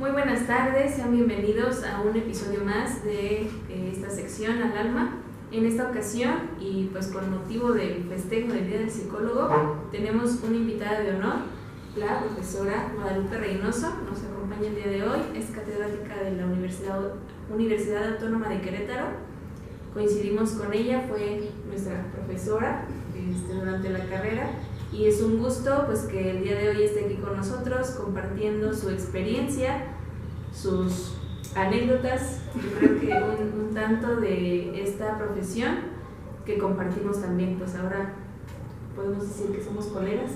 Muy buenas tardes, sean bienvenidos a un episodio más de esta sección Al Alma. En esta ocasión, y pues con motivo del festejo del Día del Psicólogo, tenemos una invitada de honor, la profesora Guadalupe Reynoso. Nos acompaña el día de hoy, es catedrática de la Universidad Autónoma de Querétaro. Coincidimos con ella, fue nuestra profesora durante la carrera, y es un gusto pues que el día de hoy esté aquí con nosotros compartiendo su experiencia, sus anécdotas. Yo creo que un tanto de esta profesión que compartimos también, pues ahora podemos decir que somos colegas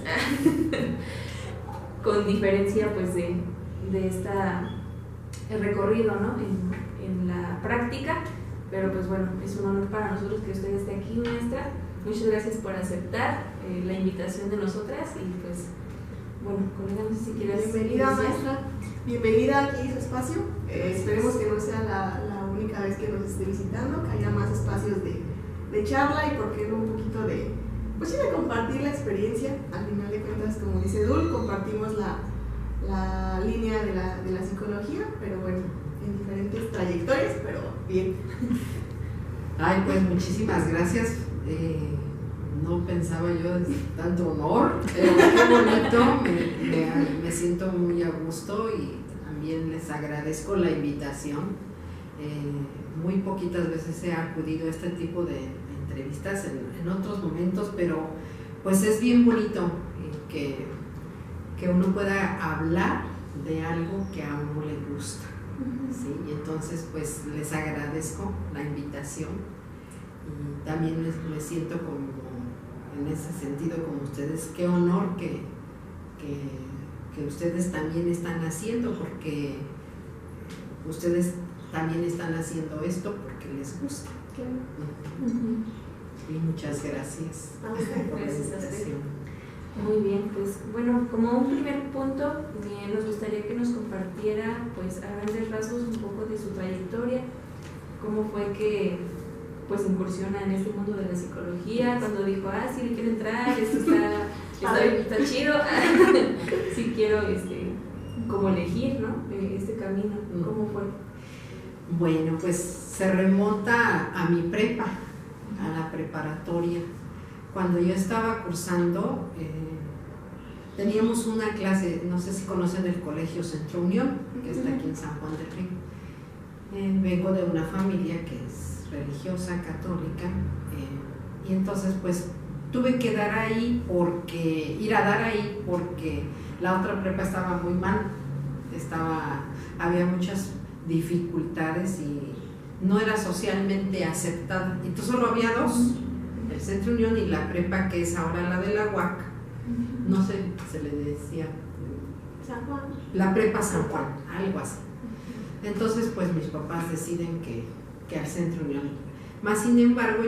con diferencia pues de el recorrido, ¿no? en la práctica, pero pues bueno, es un honor para nosotros que usted esté aquí, maestra. Muchas gracias por aceptar la invitación de nosotras y pues bueno, colega, no sé si quieres. Bienvenida, maestra, bienvenida aquí a su espacio. Esperemos que no sea la única vez que nos esté visitando, que haya más espacios de charla y por qué no un poquito de compartir la experiencia. Al final de cuentas, como dice Dul, compartimos la línea de la psicología, pero bueno, en diferentes trayectorias, pero bien. Ay, pues muchísimas gracias. No pensaba yo en tanto honor, pero qué bonito, me siento muy a gusto y también les agradezco la invitación. Muy poquitas veces he acudido a este tipo de entrevistas en otros momentos, pero pues es bien bonito que uno pueda hablar de algo que a uno le gusta, ¿sí? Y entonces pues les agradezco la invitación. Y también me siento como en ese sentido como ustedes, qué honor que ustedes también están haciendo, porque ustedes también están haciendo esto porque les gusta. Y muchas gracias por la invitación. Muy bien, pues bueno, como un primer punto, nos gustaría que nos compartiera pues a grandes rasgos un poco de su trayectoria, cómo fue que pues incursiona en este mundo de la psicología, cuando dijo, sí, le quiero entrar, esto está chido, sí quiero como elegir, ¿no? Este camino. ¿Cómo fue? Bueno, pues se remonta a mi prepa, a la preparatoria. Cuando yo estaba cursando, teníamos una clase, no sé si conocen el Colegio Centro Unión, que está aquí en San Juan del Río. Vengo de una familia que es religiosa, católica, y entonces pues tuve que ir a dar ahí porque la otra prepa estaba muy mal, había muchas dificultades y no era socialmente aceptada. Entonces solo había dos, el Centro Unión y la prepa que es ahora la de la UAC, no sé, se le decía San Juan. La prepa San Juan, algo así. Entonces pues mis papás deciden que al Centro Unión. Más sin embargo,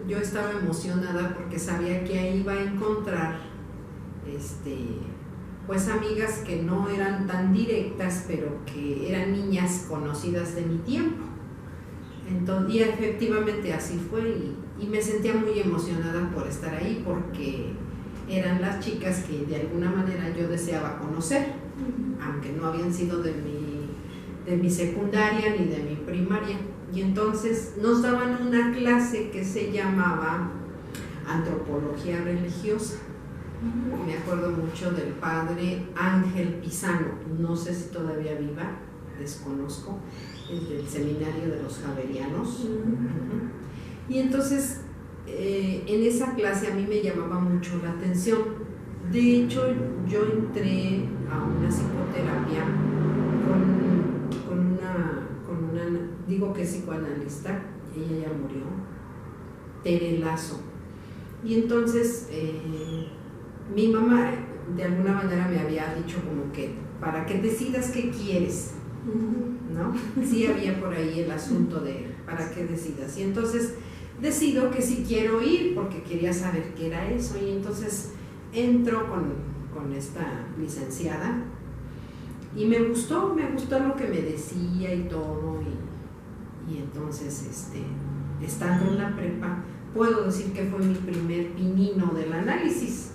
yo estaba emocionada porque sabía que ahí iba a encontrar pues amigas que no eran tan directas, pero que eran niñas conocidas de mi tiempo. Entonces, y efectivamente así fue, y me sentía muy emocionada por estar ahí porque eran las chicas que de alguna manera yo deseaba conocer, aunque no habían sido de mi secundaria ni de mi primaria. Y entonces nos daban una clase que se llamaba Antropología Religiosa. Me acuerdo mucho del padre Ángel Pisano, no sé si todavía viva, desconozco, es del seminario de los Javerianos. Y entonces en esa clase a mí me llamaba mucho la atención. De hecho, yo entré a una psicoterapia con una digo que es psicoanalista, ella ya murió, Tere Lazo. Y entonces mi mamá de alguna manera me había dicho como que para que decidas qué quieres, ¿no? Sí había por ahí el asunto de para qué decidas. Y entonces decido que sí quiero ir porque quería saber qué era eso. Y entonces entro con esta licenciada y me gustó lo que me decía y todo. Y entonces, estando en la prepa, puedo decir que fue mi primer pinino del análisis.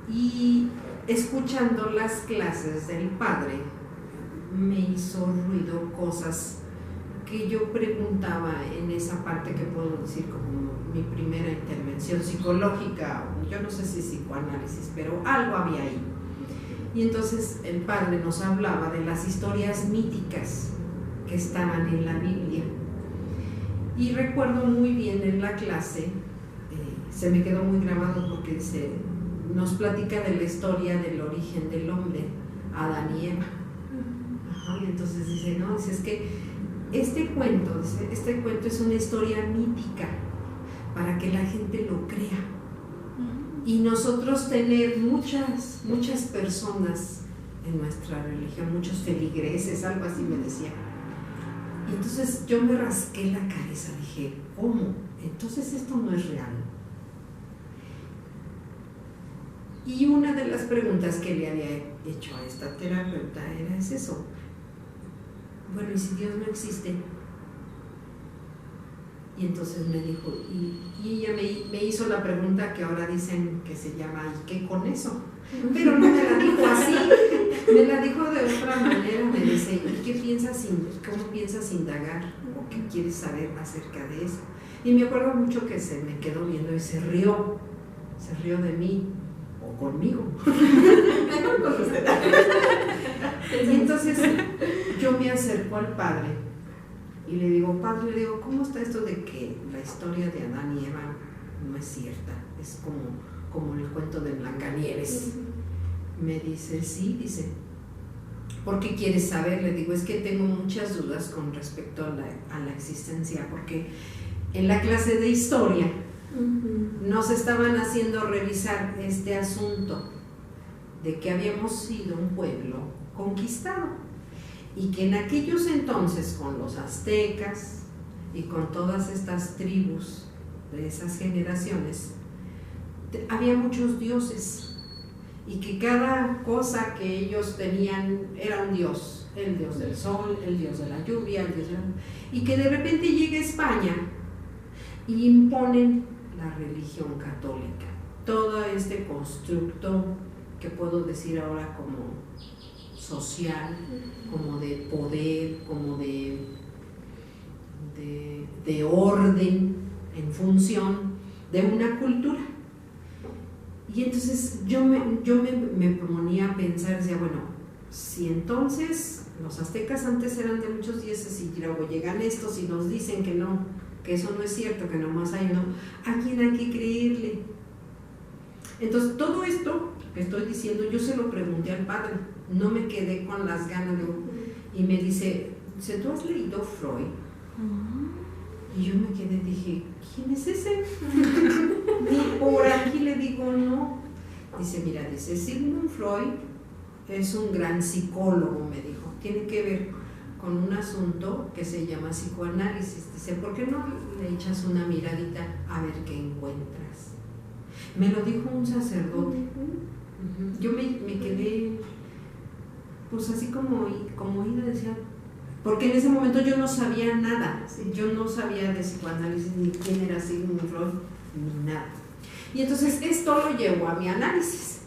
Y escuchando las clases del padre, me hizo ruido cosas que yo preguntaba en esa parte que puedo decir como mi primera intervención psicológica, yo no sé si psicoanálisis, pero algo había ahí. Y entonces el padre nos hablaba de las historias míticas que estaban en la Biblia. Y recuerdo muy bien en la clase, se me quedó muy grabado porque nos platica de la historia del origen del hombre, Adán y Eva. Ajá, y entonces dice, no, es que este cuento es una historia mítica para que la gente lo crea. Y nosotros tener muchas personas en nuestra religión, muchos feligreses, algo así me decía. Y entonces yo me rasqué la cabeza, dije, ¿cómo? Entonces esto no es real. Y una de las preguntas que le había hecho a esta terapeuta era eso. Bueno, ¿y si Dios no existe? Y entonces me dijo, y ella me hizo la pregunta que ahora dicen que se llama ¿y qué con eso? Pero no me la dijo así, me la dijo de otra manera, me dice, ¿y qué piensas, cómo piensas indagar o qué quieres saber acerca de eso? Y me acuerdo mucho que se me quedó viendo y se rió de mí o conmigo. Y entonces yo me acerco al padre y le digo, padre, ¿cómo está esto de que la historia de Adán y Eva no es cierta? Es como el cuento de Blancanieves. Me dice, sí, dice, ¿por qué quieres saber? Le digo, es que tengo muchas dudas con respecto a la existencia, porque en la clase de historia nos estaban haciendo revisar este asunto de que habíamos sido un pueblo conquistado y que en aquellos entonces con los aztecas y con todas estas tribus de esas generaciones había muchos dioses y que cada cosa que ellos tenían era un dios, el dios del sol, el dios de la lluvia, y que de repente llega España y imponen la religión católica, todo este constructo que puedo decir ahora como social, como de poder, como de orden en función de una cultura. Y entonces yo me ponía a pensar, decía, bueno, si entonces los aztecas antes eran de muchos dioses y luego llegan estos y nos dicen que no, que eso no es cierto, que nomás hay uno, ¿a quién hay que creerle? Entonces todo esto que estoy diciendo yo se lo pregunté al padre, no me quedé con las ganas y me dice, ¿tú has leído Freud? Y yo me quedé, dije, ¿quién es ese? Ni por aquí le digo, no. Dice, mira, Sigmund Freud es un gran psicólogo, me dijo, tiene que ver con un asunto que se llama psicoanálisis. Dice, ¿por qué no le echas una miradita a ver qué encuentras? Me lo dijo un sacerdote. Yo me quedé, pues así como ida, decía, porque en ese momento yo no sabía nada, yo no sabía de psicoanálisis, ni quién era Sigmund Freud, ni nada. Y entonces esto lo llevo a mi análisis.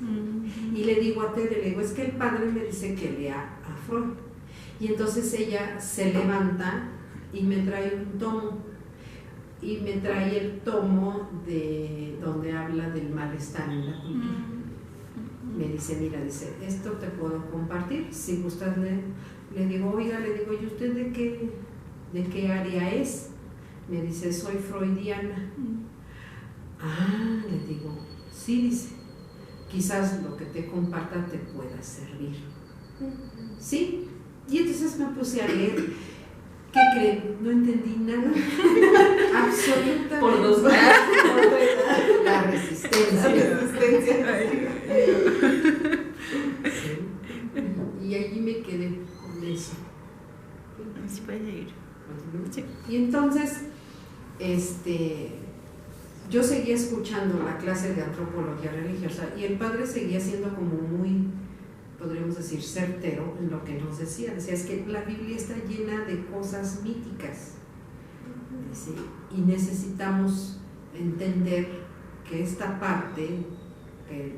Y le digo a Tere, le digo, es que el padre me dice que lea a Freud. Y entonces ella se levanta y me trae un tomo. Y me trae el tomo de donde habla del malestar en la cultura. Me dice, mira, dice, esto te puedo compartir, si gustas leer. Le digo, oiga, ¿y usted de qué área es? Me dice, soy freudiana. Ah, le digo, sí, dice, quizás lo que te comparta te pueda servir. Sí, y entonces me puse a leer. ¿Qué creen? No entendí nada. Absolutamente. Por dos La resistencia. Sí. Y allí me quedé con eso. ¿Se puede seguir? Sí. Y entonces, yo seguía escuchando la clase de antropología religiosa y el padre seguía siendo como muy, podríamos decir, certero en lo que nos decía. Decía, es que la Biblia está llena de cosas míticas. Dice, y necesitamos entender que esta parte,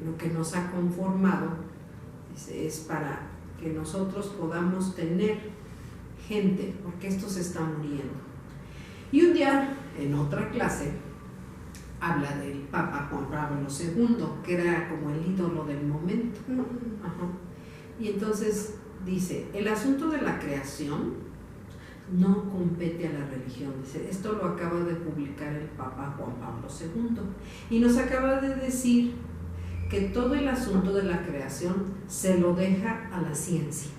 lo que nos ha conformado, dice, es para que nosotros podamos tener gente, porque esto se está muriendo. Y un día, en otra clase, habla del Papa Juan Pablo II, que era como el ídolo del momento. Ajá. Y entonces dice, el asunto de la creación no compete a la religión. Dice, esto lo acaba de publicar el Papa Juan Pablo II y nos acaba de decir que todo el asunto de la creación se lo deja a la ciencia.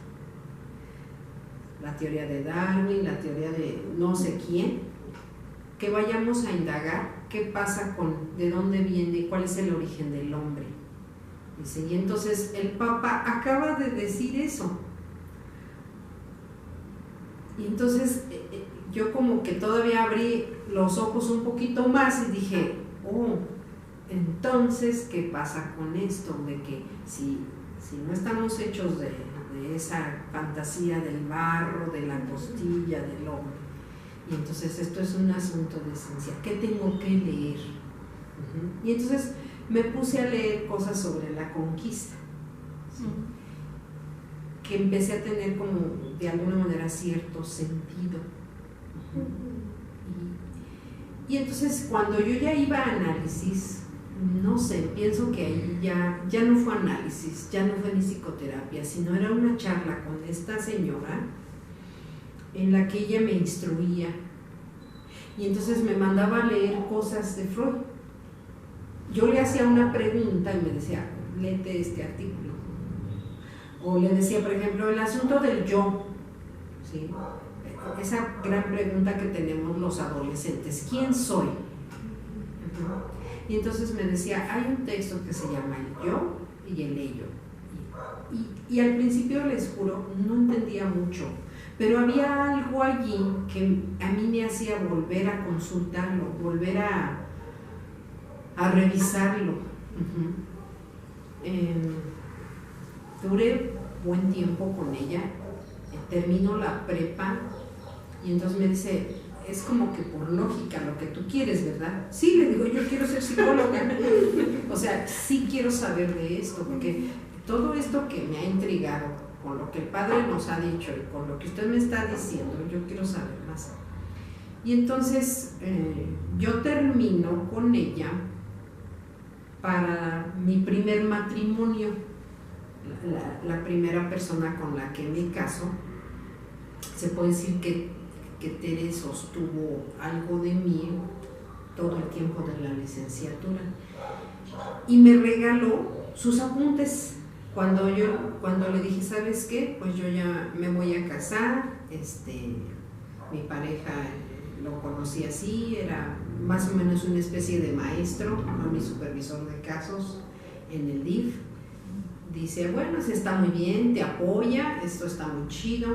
La teoría de Darwin, la teoría de no sé quién, que vayamos a indagar qué pasa de dónde viene, cuál es el origen del hombre. Dice, y entonces el Papa acaba de decir eso. Y entonces yo como que todavía abrí los ojos un poquito más y dije, oh, entonces, ¿qué pasa con esto? De que si no estamos hechos de esa fantasía del barro, de la costilla, del hombre, y entonces esto es un asunto de esencia, ¿qué tengo que leer? Y entonces me puse a leer cosas sobre la conquista, ¿sí? Que empecé a tener como de alguna manera cierto sentido. Y entonces cuando yo ya iba a análisis, no sé, pienso que ahí ya no fue análisis, ya no fue ni psicoterapia, sino era una charla con esta señora en la que ella me instruía y entonces me mandaba a leer cosas de Freud. Yo le hacía una pregunta y me decía, léete este artículo. O le decía, por ejemplo, el asunto del yo, ¿sí? Esa gran pregunta que tenemos los adolescentes, ¿quién soy? Y entonces me decía, hay un texto que se llama el yo y el ello. Y al principio, les juro, no entendía mucho, pero había algo allí que a mí me hacía volver a consultarlo, volver a revisarlo. Duré buen tiempo con ella, termino la prepa y entonces me dice, es como que por lógica lo que tú quieres, ¿verdad? Sí, le digo, yo quiero ser psicóloga. O sea, sí quiero saber de esto, porque todo esto que me ha intrigado, con lo que el padre nos ha dicho y con lo que usted me está diciendo, yo quiero saber más. Y entonces yo termino con ella para mi primer matrimonio, la primera persona con la que me caso. Se puede decir que Tere sostuvo algo de mí todo el tiempo de la licenciatura y me regaló sus apuntes cuando le dije, ¿sabes qué? Pues yo ya me voy a casar, mi pareja lo conocí así, era más o menos una especie de maestro, no mi supervisor de casos en el DIF. Dice, bueno, se está muy bien, te apoya, esto está muy chido.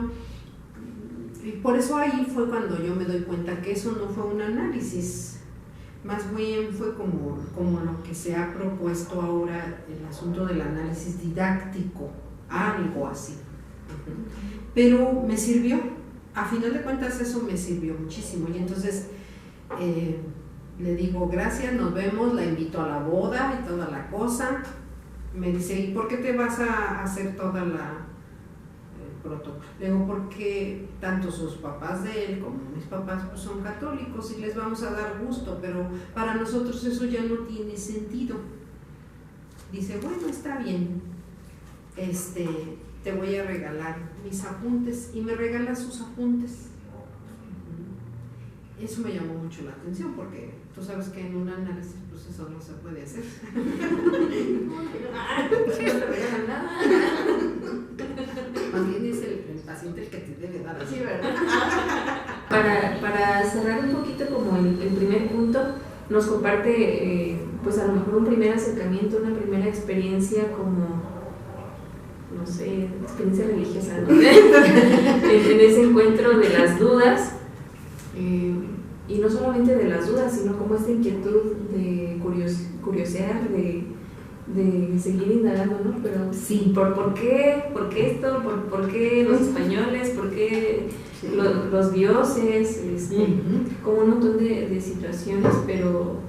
Y por eso ahí fue cuando yo me doy cuenta que eso no fue un análisis, más bien fue como lo que se ha propuesto ahora, el asunto del análisis didáctico, algo así. Pero me sirvió, a final de cuentas eso me sirvió muchísimo. Y entonces le digo, gracias, nos vemos, la invito a la boda y toda la cosa. Me dice, ¿y por qué te vas a hacer toda la protocolo? Le digo, porque tanto sus papás de él como mis papás pues son católicos y les vamos a dar gusto, pero para nosotros eso ya no tiene sentido. Dice, bueno, está bien, te voy a regalar mis apuntes, y me regala sus apuntes. Eso me llamó mucho la atención porque tú sabes que en un análisis pues eso no se puede hacer. No te regalan nada. Más bien es el paciente el que te debe dar así, ¿verdad? Para cerrar un poquito como el primer punto, nos comparte pues a lo mejor un primer acercamiento, una primera experiencia como, no sé, experiencia religiosa, ¿no? en ese encuentro de las dudas. Y no solamente de las dudas, sino como esta inquietud de curiosear, de seguir indagando, ¿no? Pero sí, ¿por qué esto? ¿Por qué los españoles? ¿Por qué los dioses? Como un montón de situaciones, pero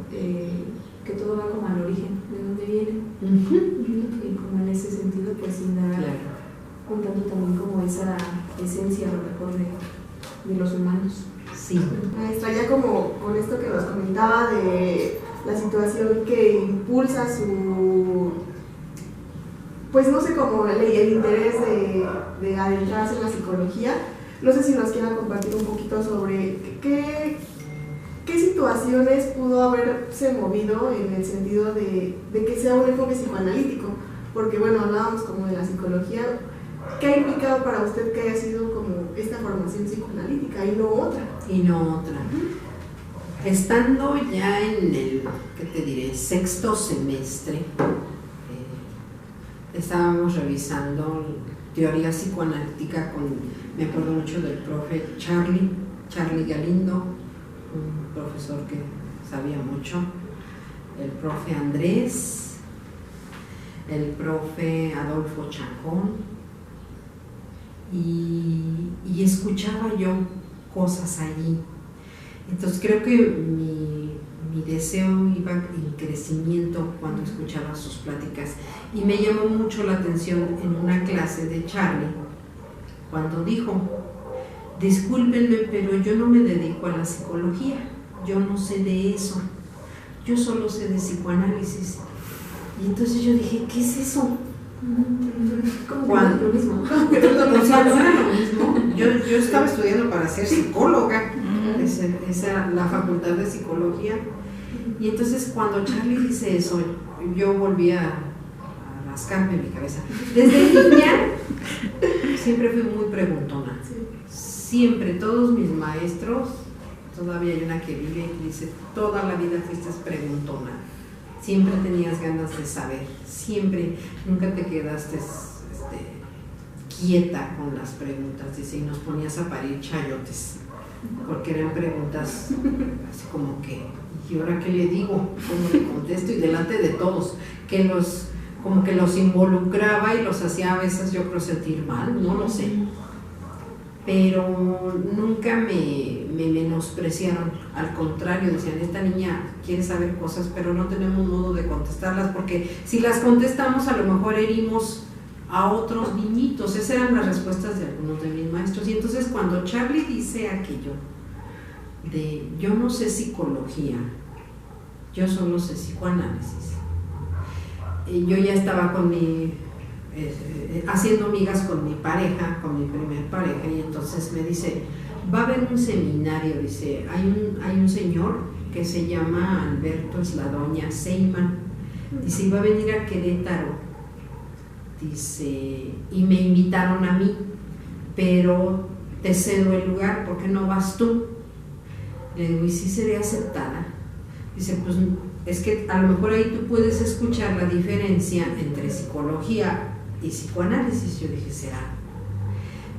que todo va como al origen, de dónde viene. Y como en ese sentido, pues indagar. Claro. juntando también como esa esencia a lo mejor de los humanos. Sí. Maestra, ya como con esto que nos comentaba de la situación que impulsa su, pues no sé, como el interés de adentrarse en la psicología, no sé si nos quiera compartir un poquito sobre qué situaciones pudo haberse movido en el sentido de que sea un enfoque psicoanalítico, porque bueno, hablábamos como de la psicología. ¿Qué ha implicado para usted que haya sido como esta formación psicoanalítica y no otra? Y no otra. Estando ya en el, ¿qué te diré?, 6º semestre, estábamos revisando teoría psicoanalítica me acuerdo mucho del profe Charlie Galindo, un profesor que sabía mucho, el profe Andrés, el profe Adolfo Chacón, y escuchaba yo cosas allí. Entonces creo que mi deseo iba en crecimiento cuando escuchaba sus pláticas, y me llamó mucho la atención en una clase de Charlie cuando dijo: discúlpenme, pero yo no me dedico a la psicología, yo no sé de eso, yo solo sé de psicoanálisis. Y entonces yo dije, ¿qué es eso? ¿Cuándo? Lo mismo. O sea, no era lo mismo. Yo estaba estudiando para ser psicóloga, esa era la facultad de psicología. Y entonces cuando Charlie dice eso, yo volví a rascarme mi cabeza. Desde niña siempre fui muy preguntona. Siempre, todos mis maestros, todavía hay una que vive y dice, toda la vida fuiste preguntona. Siempre tenías ganas de saber, siempre, nunca te quedaste quieta con las preguntas, dice, y nos ponías a parir chayotes, porque eran preguntas así como que, ¿y ahora qué le digo? ¿Cómo le contesto? Y delante de todos, como que los involucraba y los hacía a veces yo creo sentir mal, no lo sé. Pero nunca me menospreciaron, al contrario, decían, esta niña quiere saber cosas, pero no tenemos modo de contestarlas, porque si las contestamos a lo mejor herimos a otros niñitos. Esas eran las respuestas de algunos de mis maestros. Y entonces cuando Charlie dice aquello de yo no sé psicología, yo solo sé psicoanálisis, yo ya estaba con haciendo amigas con mi pareja, con mi primer pareja, y entonces me dice, va a haber un seminario, dice, hay un señor que se llama Alberto Esladoña Seyman, dice, y va a venir a Querétaro, dice, y me invitaron a mí, pero te cedo el lugar, ¿por qué no vas tú? Le digo, ¿y si seré aceptada? Dice, pues es que a lo mejor ahí tú puedes escuchar la diferencia entre psicología y psicoanálisis. Yo dije, ¿será?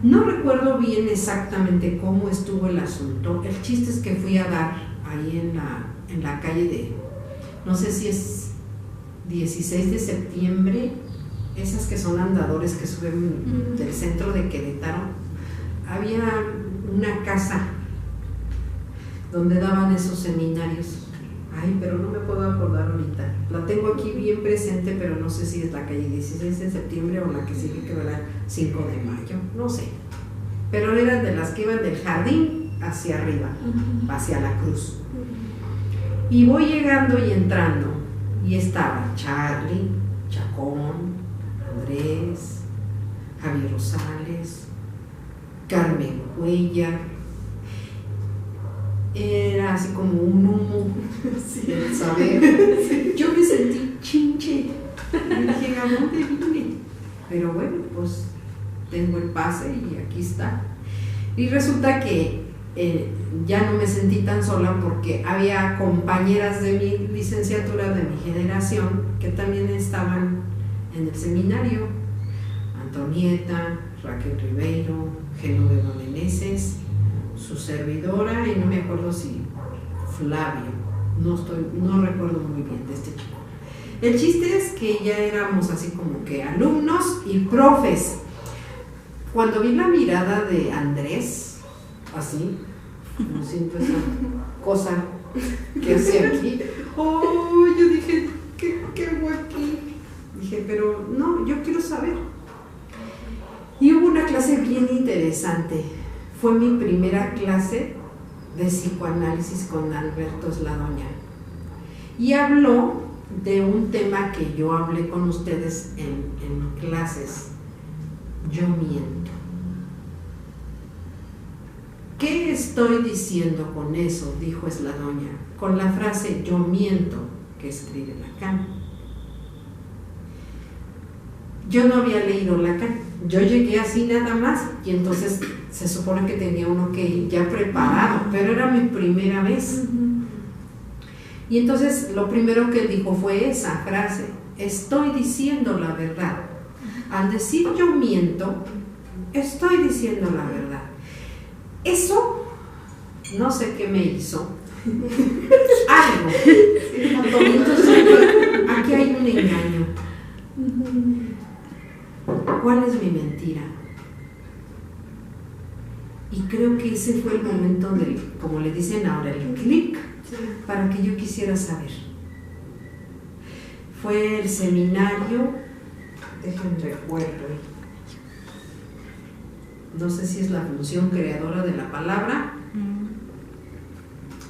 No recuerdo bien exactamente cómo estuvo el asunto. El chiste es que fui a dar ahí en la calle de, no sé si es 16 de septiembre, esas que son andadores que suben del centro de Querétaro. Había una casa donde daban esos seminarios. Ay, pero no me puedo acordar ahorita. La tengo aquí bien presente, pero no sé si es la calle 16 de septiembre o la que sigue, que era 5 de mayo, no sé. Pero eran de las que iban del jardín hacia arriba, hacia la cruz. Y voy llegando y entrando, y estaba Charlie, Chacón, Andrés, Javier Rosales, Carmen Cuellar. Era así como un humo, sí, el saber. Sí. Yo me sentí chinche. Y dije, ¿a dónde vine? Pero bueno, pues tengo el pase y aquí está. Y resulta que ya no me sentí tan sola, porque había compañeras de mi licenciatura, de mi generación, que también estaban en el seminario. Antonieta, Raquel Ribeiro, Genoveva Meneses, su servidora, y no me acuerdo si Flavio, no recuerdo muy bien de este chico. El chiste es que ya éramos así como que alumnos y profes. Cuando vi la mirada de Andrés, así, como siento esa cosa que hace aquí, oh, yo dije, ¿qué hago aquí? Dije, pero no, yo quiero saber. Y hubo una clase bien interesante. Fue mi primera clase de psicoanálisis con Alberto Sladoña. Y habló de un tema que yo hablé con ustedes en clases. Yo miento. ¿Qué estoy diciendo con eso?, dijo Sladoña, con la frase yo miento que escribe Lacan. Yo no había leído Lacan, yo llegué así nada más, y entonces se supone que tenía uno que ir ya preparado, pero era mi primera vez. Y entonces lo primero que él dijo fue esa frase: estoy diciendo la verdad. Al decir yo miento, estoy diciendo la verdad. Eso, no sé qué me hizo, algo. Entonces, aquí hay un engaño. ¿Cuál es mi mentira? Y creo que ese fue el momento del, como le dicen ahora, el clic, para que yo quisiera saber. Fue el seminario, déjenme recuerdo, no sé si es la función creadora de la palabra,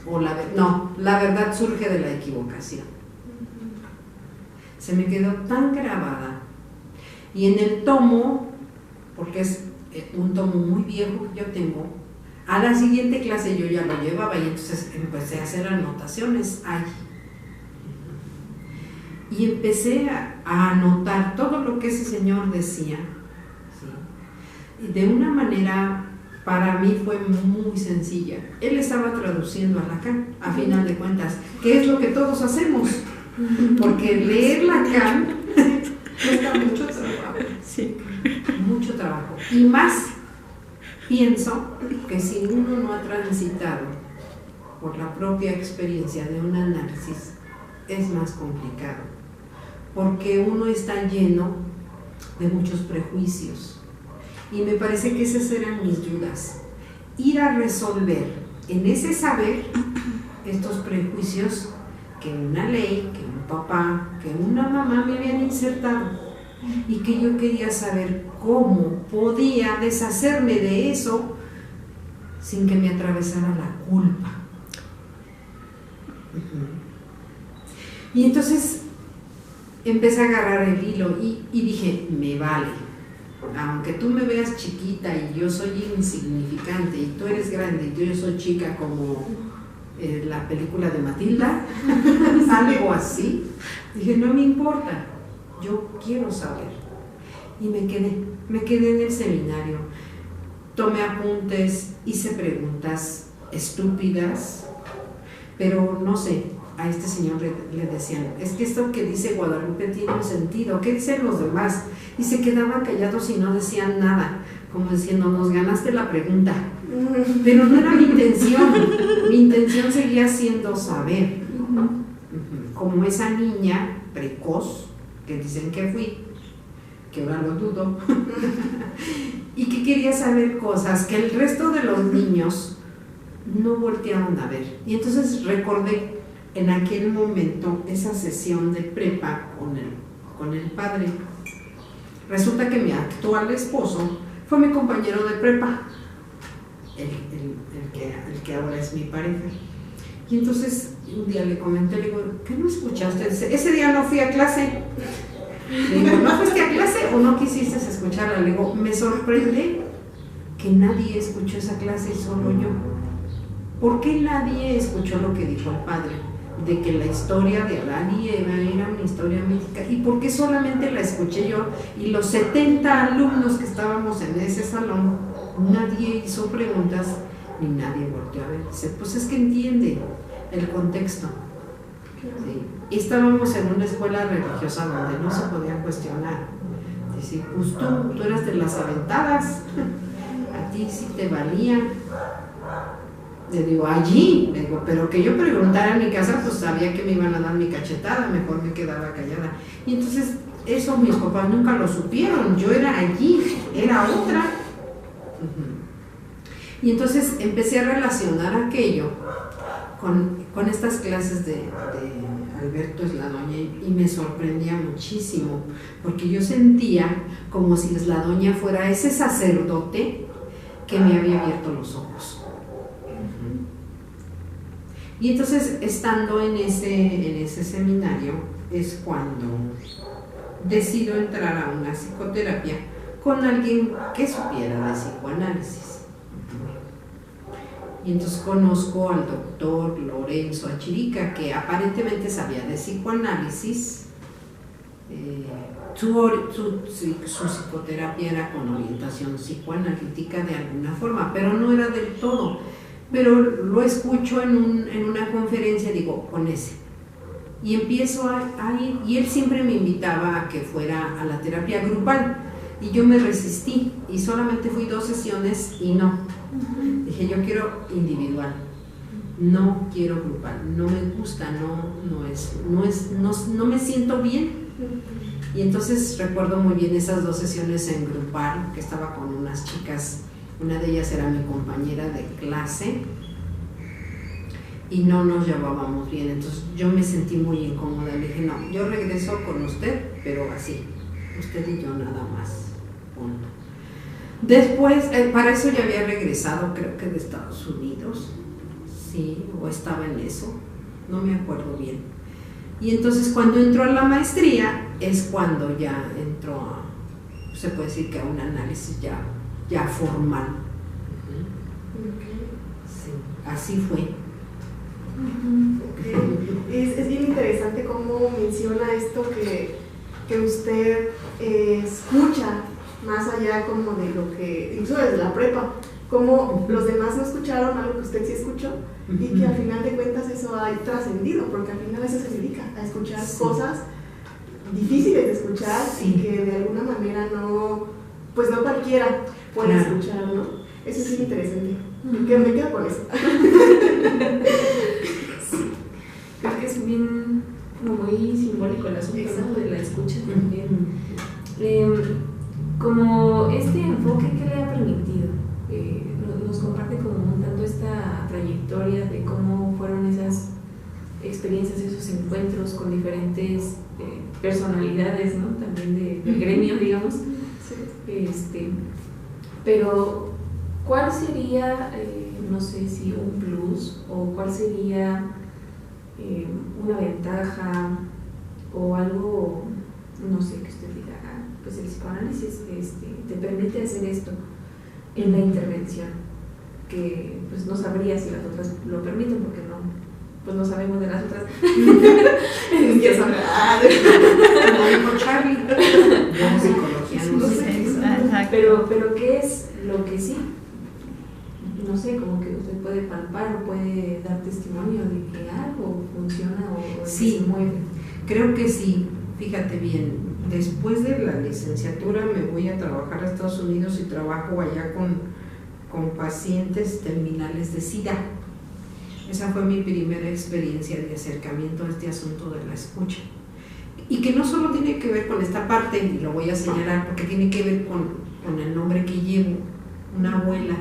o la verdad surge de la equivocación. Se me quedó tan grabada. Y en el tomo, porque es un tomo muy viejo que yo tengo, a la siguiente clase yo ya lo llevaba y entonces empecé a hacer anotaciones ahí. Y empecé a anotar todo lo que ese señor decía, ¿sí? Y de una manera, para mí fue muy sencilla. Él estaba traduciendo a Lacan, a final de cuentas, que es lo que todos hacemos, porque leer Lacan cuesta mucho trabajo. Sí. Mucho trabajo. Y más pienso que si uno no ha transitado por la propia experiencia de un análisis, es más complicado, porque uno está lleno de muchos prejuicios. Y me parece que esas eran mis dudas. Ir a resolver en ese saber estos prejuicios que una ley, que un papá, que una mamá me habían insertado, y que yo quería saber cómo podía deshacerme de eso sin que me atravesara la culpa. Y entonces empecé a agarrar el hilo y dije, me vale, aunque tú me veas chiquita y yo soy insignificante y tú eres grande y yo soy chica como la película de Matilda, algo así. Dije, no me importa, yo quiero saber. Y me quedé en el seminario, tomé apuntes, hice preguntas estúpidas, pero no sé, a este señor le decían, es que esto que dice Guadalupe tiene un sentido, ¿qué dicen los demás? Y se quedaban callados y no decían nada, como diciendo, nos ganaste la pregunta. Pero no era mi intención seguía siendo saber, como esa niña precoz, que dicen que fui, que ahora lo dudo, y que quería saber cosas que el resto de los niños no voltearon a ver. Y entonces recordé en aquel momento esa sesión de prepa con el padre. Resulta que mi actual esposo fue mi compañero de prepa, el que ahora es mi pareja. Y entonces un día le comenté, le digo, ¿qué no escuchaste? Ese día no fui a clase. Le digo, ¿no fuiste a clase o no quisiste escucharla? Le digo, me sorprende que nadie escuchó esa clase, solo yo. ¿Por qué nadie escuchó lo que dijo el padre? De que la historia de Adán y Eva era una historia mítica. ¿Y por qué solamente la escuché yo? Y los 70 alumnos que estábamos en ese salón, nadie hizo preguntas ni nadie volteó a ver. Dice, pues es que entiende el contexto. ¿Sí? Y estábamos en una escuela religiosa donde no se podía cuestionar. Dice, pues tú eras de las aventadas, a ti sí te valía. Le digo, allí, le digo, pero que yo preguntara en mi casa, pues sabía que me iban a dar mi cachetada, mejor me quedaba callada. Y entonces, eso mis papás nunca lo supieron, yo era allí, era otra. Y entonces empecé a relacionar aquello con estas clases de Alberto Esladoña y me sorprendía muchísimo, porque yo sentía como si Esladoña fuera ese sacerdote que me había abierto los ojos. Y entonces, estando en ese seminario, es cuando decido entrar a una psicoterapia con alguien que supiera de psicoanálisis. Y entonces conozco al doctor Lorenzo Achirica, que aparentemente sabía de psicoanálisis. Su psicoterapia era con orientación psicoanalítica de alguna forma, pero no era del todo. Pero lo escucho en una conferencia, digo, con ese. Y empiezo a ir, y él siempre me invitaba a que fuera a la terapia grupal. Y yo me resistí, y solamente fui 2 sesiones y no. Dije, yo quiero individual, no quiero grupal, no me gusta, no me siento bien. Y entonces recuerdo muy bien esas 2 sesiones en grupal, que estaba con unas chicas, una de ellas era mi compañera de clase, y no nos llevábamos bien, entonces yo me sentí muy incómoda. Le dije, no, yo regreso con usted, pero así, usted y yo nada más, punto. Después, para eso ya había regresado, creo que de Estados Unidos, sí, o estaba en eso, no me acuerdo bien. Y entonces cuando entró a la maestría es cuando ya entró a, se puede decir que a un análisis ya formal. Sí, así fue. Okay. Es bien interesante cómo menciona esto que usted escucha más allá como de lo que, incluso desde la prepa, como los demás no escucharon algo que usted sí escuchó y que al final de cuentas eso ha trascendido, porque al final a eso se dedica, a escuchar cosas difíciles de escuchar y que de alguna manera no cualquiera puede escuchar, ¿no? Eso es bien interesante. Que me quedo con eso. Creo que es bien como muy simbólico el asunto, ¿no? De la escucha también. Como este enfoque que le ha permitido, nos comparte como un tanto esta trayectoria de cómo fueron esas experiencias, esos encuentros con diferentes personalidades, ¿no? También del gremio, digamos. Sí. Pero, ¿cuál sería, no sé si un plus, o cuál sería una ventaja, o algo, no sé, que usted diga, pues el psicoanálisis te permite hacer esto en la intervención, que pues no sabría si las otras lo permiten, porque no sabemos de las otras. Como Charlie, psicología, no sé. Pero ¿qué es lo que sí? No sé, como que usted puede palpar o puede dar testimonio de que algo funciona o sí, se mueve. Creo que sí. Fíjate bien, después de la licenciatura me voy a trabajar a Estados Unidos y trabajo allá con pacientes terminales de SIDA. Esa fue mi primera experiencia de acercamiento a este asunto de la escucha. Y que no solo tiene que ver con esta parte, y lo voy a señalar porque tiene que ver con el nombre que llevo, una abuela,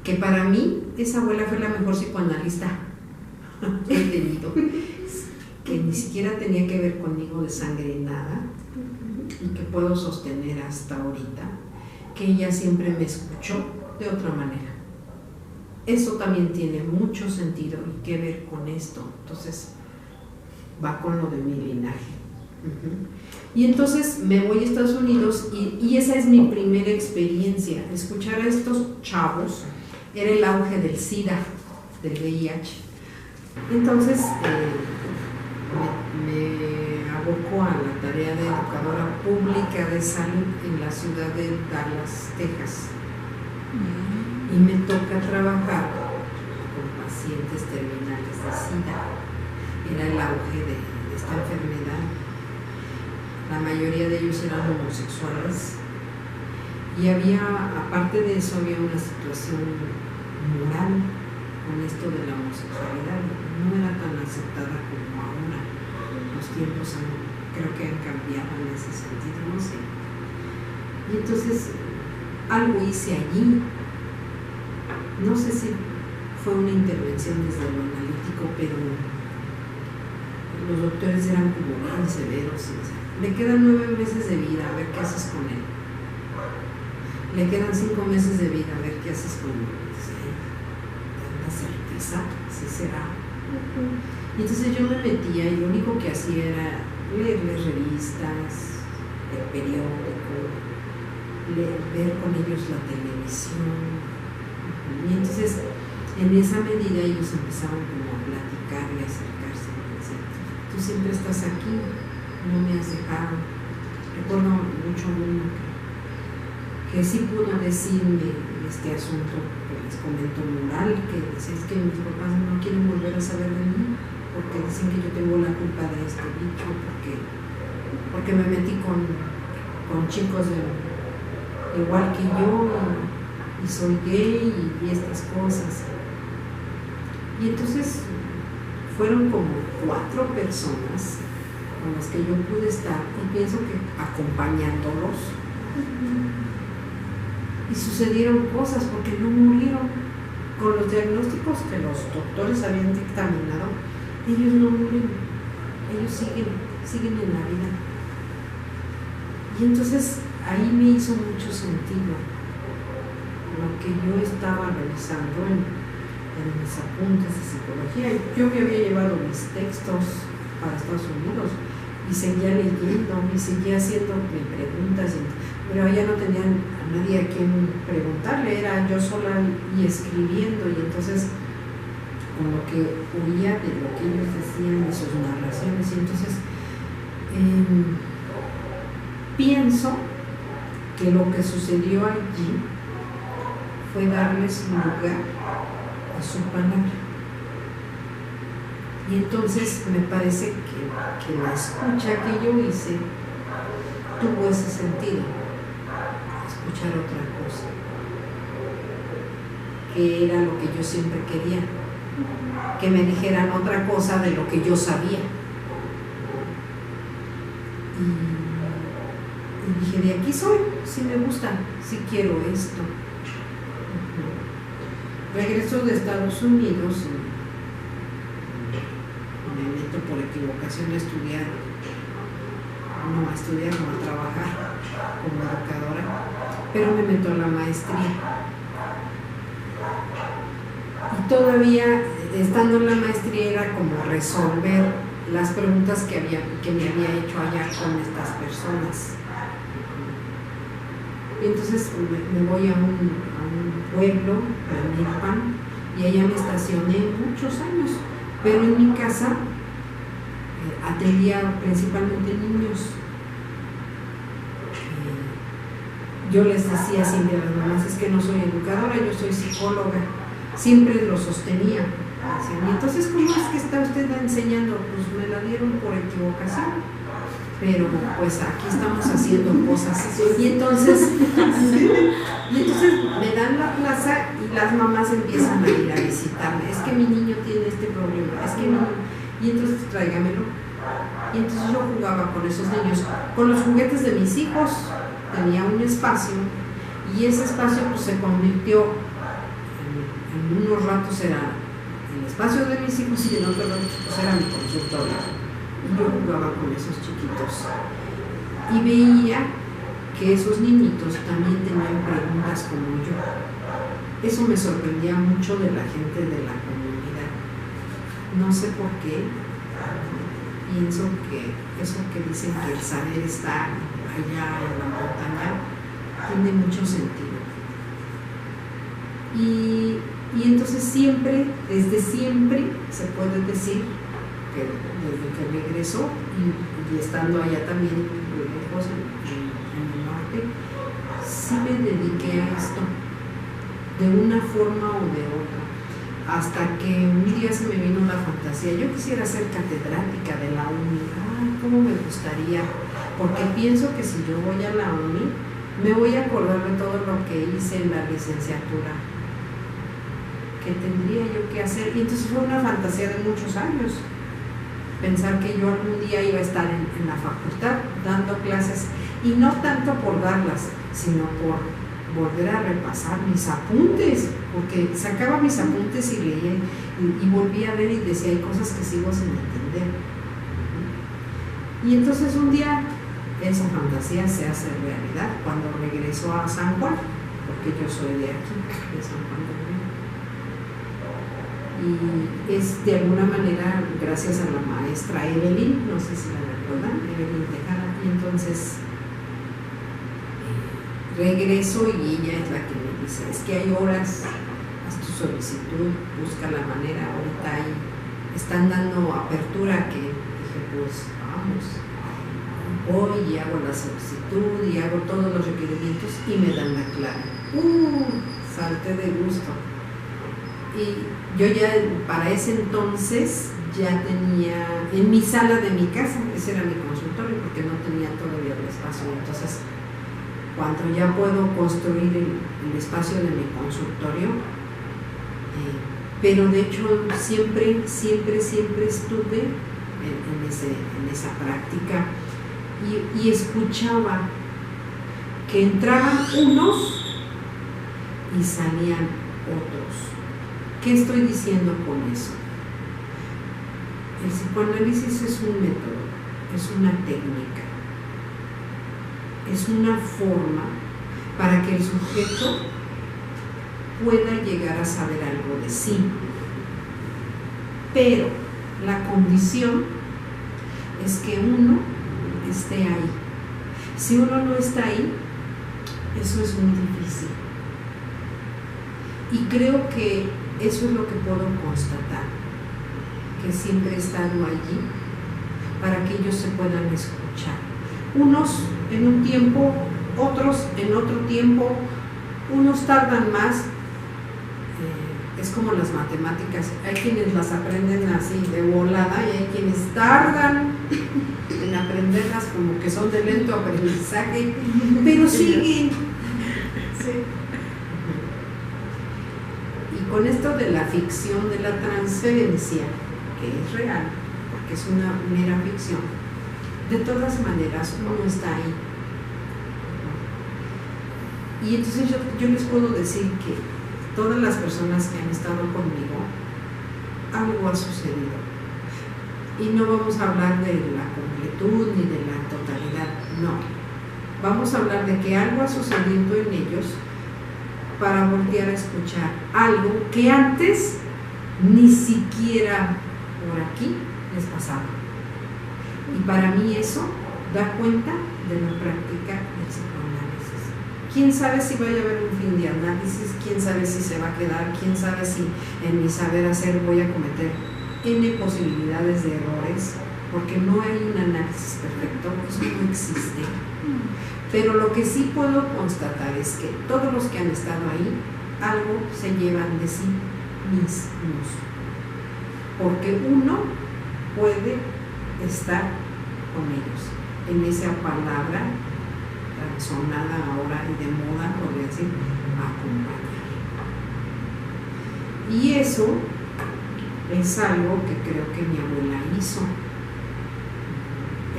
que para mí esa abuela fue la mejor psicoanalista que he tenido, que ni siquiera tenía que ver conmigo de sangre nada, y que puedo sostener hasta ahorita, que ella siempre me escuchó de otra manera. Eso también tiene mucho sentido y que ver con esto, entonces va con lo de mi linaje. Y entonces me voy a Estados Unidos y esa es mi primera experiencia. Escuchar a estos chavos era el auge del SIDA, del VIH. Entonces me abocó a la tarea de educadora pública de salud en la ciudad de Dallas, Texas. Y me toca trabajar con pacientes terminales de SIDA. Era el auge de esta enfermedad. La mayoría de ellos eran homosexuales y aparte de eso, había una situación moral con esto de la homosexualidad. No era tan aceptada como ahora. Los tiempos creo que han cambiado en ese sentido, no sé. Y entonces algo hice allí. No sé si fue una intervención desde lo analítico, pero los doctores eran como bien severos. Le quedan 9 meses de vida, a ver qué haces con él. Le quedan 5 meses de vida, a ver qué haces con él. ¿Tanta certeza? Sí será. Y entonces yo me metía y lo único que hacía era leerles revistas, el periódico, ver con ellos la televisión. Y entonces, en esa medida ellos empezaban como a platicar y a acercarse. Y decir, tú siempre estás aquí, no me has dejado. Recuerdo mucho uno que sí pudo decirme este asunto que les comento moral, que decía, es que mis papás no quieren volver a saber de mí, porque dicen que yo tengo la culpa de este bicho, porque me metí con chicos igual que yo, y soy gay y estas cosas. Y entonces fueron como 4 personas con las que yo pude estar, y pienso que acompañándolos, y sucedieron cosas porque no murieron. Con los diagnósticos que los doctores habían dictaminado, ellos no mueren, ellos siguen en la vida. Y entonces ahí me hizo mucho sentido lo que yo estaba revisando en mis apuntes de psicología. Yo me había llevado mis textos para Estados Unidos y seguía leyendo y seguía haciéndome preguntas, pero ya no tenía a nadie a quien preguntarle, era yo sola y escribiendo, y entonces con lo que oía de lo que ellos decían, de sus narraciones, y entonces pienso que lo que sucedió allí fue darles lugar a su palabra. Y entonces me parece que la escucha que yo hice tuvo ese sentido, escuchar otra cosa, que era lo que yo siempre quería, que me dijeran otra cosa de lo que yo sabía. Y dije, de aquí soy, sí me gusta, sí quiero esto. Regreso de Estados Unidos, me meto por equivocación a estudiar, no a trabajar como educadora, pero me meto a la maestría. Y todavía, estando en la maestría, era como resolver las preguntas que me había hecho allá con estas personas. Y entonces me voy a un pueblo, a Milpan, y allá me estacioné muchos años, pero en mi casa atendía principalmente niños. Yo les decía siempre a las mamás, es que no soy educadora, yo soy psicóloga, siempre lo sostenía. Y entonces, ¿cómo es que está usted enseñando? Pues me la dieron por equivocación, pero pues aquí estamos haciendo cosas. Y entonces me dan la plaza y las mamás empiezan a ir a visitarme. Es que mi niño tiene este problema, es que y entonces tráigamelo. Y entonces yo jugaba con esos niños, con los juguetes de mis hijos, tenía un espacio, y ese espacio pues se convirtió en unos ratos era el espacio de mis hijos y en otros ratos pues era mi consultorio. Y yo jugaba con esos chiquitos y veía que esos niñitos también tenían preguntas como yo. Eso me sorprendía mucho de la gente de la comunidad. No sé por qué, pienso que eso que dicen que el saber está allá en la montaña tiene mucho sentido. Y entonces siempre, desde siempre, se puede decir que desde que regresó y estando allá también lejos en el norte, sí me dediqué a esto de una forma o de otra, hasta que un día se me vino la fantasía, yo quisiera ser catedrática de la UNI. ¿Cómo me gustaría? Porque pienso que si yo voy a la UNI me voy a acordar de todo lo que hice en la licenciatura, que tendría yo que hacer. Y entonces fue una fantasía de muchos años, pensar que yo algún día iba a estar en la facultad dando clases, y no tanto por darlas, sino por volver a repasar mis apuntes, porque sacaba mis apuntes y leía y volvía a ver y decía, hay cosas que sigo sin entender. Y entonces un día esa fantasía se hace realidad cuando regreso a San Juan, porque yo soy de aquí, de San Juan de León. Y es de alguna manera gracias a la maestra Evelyn, no sé si la recuerdan, Evelyn Tejada, y entonces regreso y ella es la que me dice, es que hay horas, haz tu solicitud, busca la manera, ahorita ahí están dando apertura, que dije, pues vamos, voy y hago la solicitud y hago todos los requerimientos y me dan la clave. Salté de gusto. Y yo ya para ese entonces ya tenía en mi sala de mi casa, ese era mi consultorio porque no tenía todavía el espacio. Entonces, cuando ya puedo construir el espacio de mi consultorio, pero de hecho siempre estuve en esa práctica y escuchaba que entraban unos y salían otros. ¿Qué estoy diciendo con eso? El psicoanálisis es un método, es una técnica, es una forma para que el sujeto pueda llegar a saber algo de sí. Pero la condición es que uno esté ahí. Si uno no está ahí, eso es muy difícil. Y creo que eso es lo que puedo constatar, que siempre he estado allí para que ellos se puedan escuchar. Unos en un tiempo, otros en otro tiempo, unos tardan más. Es como las matemáticas, hay quienes las aprenden así de volada y hay quienes tardan en aprenderlas como que son de lento aprendizaje, pero siguen. Sí. Y con esto de la ficción de la transferencia, que es real, porque es una mera ficción, de todas maneras uno está ahí. Y entonces yo les puedo decir que todas las personas que han estado conmigo, algo ha sucedido. Y no vamos a hablar de la completud ni de la totalidad, no. Vamos a hablar de que algo ha sucedido en ellos para voltear a escuchar algo que antes ni siquiera por aquí les pasaba. Y para mí eso da cuenta de la práctica del psicoanálisis. ¿Quién sabe si vaya a haber un fin de análisis? ¿Quién sabe si se va a quedar? ¿Quién sabe si en mi saber hacer voy a cometer N posibilidades de errores? Porque no hay un análisis perfecto, eso no existe. Pero lo que sí puedo constatar es que todos los que han estado ahí, algo se llevan de sí mismos. Porque uno puede estar con ellos en esa palabra tan sonada ahora y de moda, podría decir, acompañar. Y eso es algo que creo que mi abuela hizo,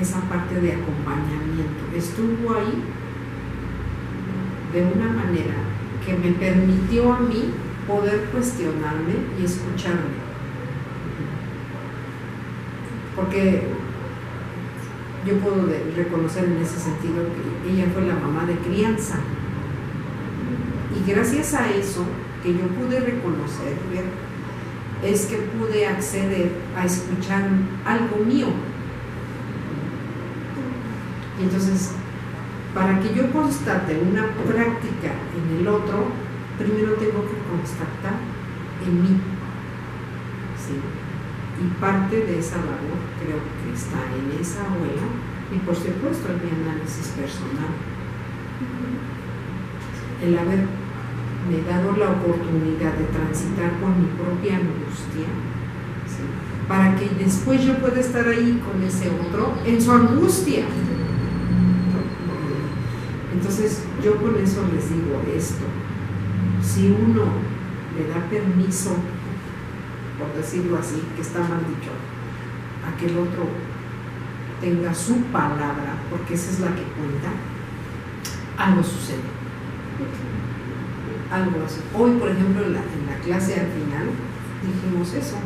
esa parte de acompañamiento. Estuvo ahí de una manera que me permitió a mí poder cuestionarme y escucharme. Porque yo puedo reconocer en ese sentido que ella fue la mamá de crianza. Y gracias a eso que yo pude reconocer, es que pude acceder a escuchar algo mío. Y entonces, para que yo constate una práctica en el otro, primero tengo que constatar en mí. ¿Sí? Y parte de esa labor creo que está en esa abuela y por supuesto en mi análisis personal. El haberme dado la oportunidad de transitar con mi propia angustia, ¿sí? Para que después yo pueda estar ahí con ese otro en su angustia. Entonces yo con eso les digo esto: si uno le da permiso, por decirlo así, que está mal dicho, a que el otro tenga su palabra, porque esa es la que cuenta, algo sucede. Algo así. Hoy, por ejemplo, en la clase al final dijimos eso.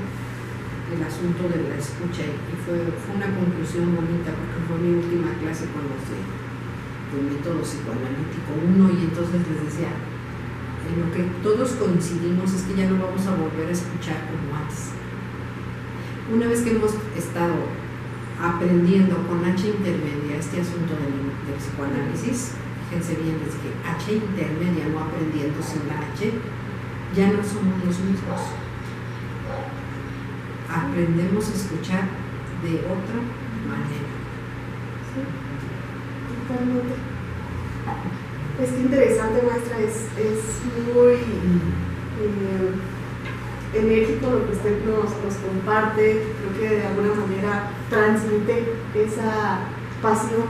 el asunto de la escucha, y fue una conclusión bonita porque fue mi última clase con los de método psicoanalítico 1, y entonces les decía, en lo que todos coincidimos es que ya no vamos a volver a escuchar como antes. Una vez que hemos estado aprendiendo con H intermedia este asunto del psicoanálisis, fíjense bien, les dije H intermedia, no aprendiendo sin la H, ya no somos los mismos. Aprendemos a escuchar de otra manera. Sí, totalmente. Es que interesante, maestra, es muy enérgico lo que usted nos comparte. Creo que de alguna manera transmite esa pasión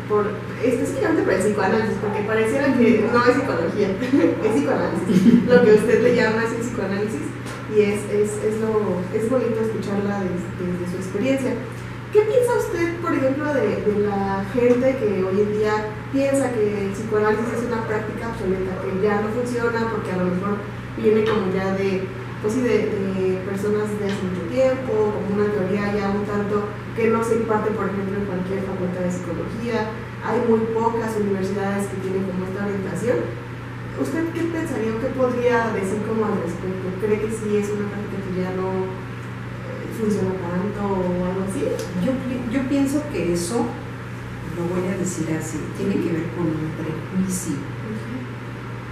por específicamente por el psicoanálisis, porque pareciera que no es psicología, es psicoanálisis. Lo que usted le llama es el psicoanálisis, y es bonito escucharla desde su experiencia. ¿Qué piensa usted, por ejemplo, de la gente que hoy en día piensa que el psicoanálisis es una práctica obsoleta, que ya no funciona porque a lo mejor viene como ya de personas de hace mucho tiempo, como una teoría ya un tanto que no se imparte, por ejemplo, en cualquier facultad de psicología? Hay muy pocas universidades que tienen como esta orientación. ¿Usted qué pensaría o qué podría decir como al respecto? ¿Cree que sí es una práctica que ya no funciona tanto o algo así? Yo pienso que eso, lo voy a decir así, tiene que ver con un prejuicio.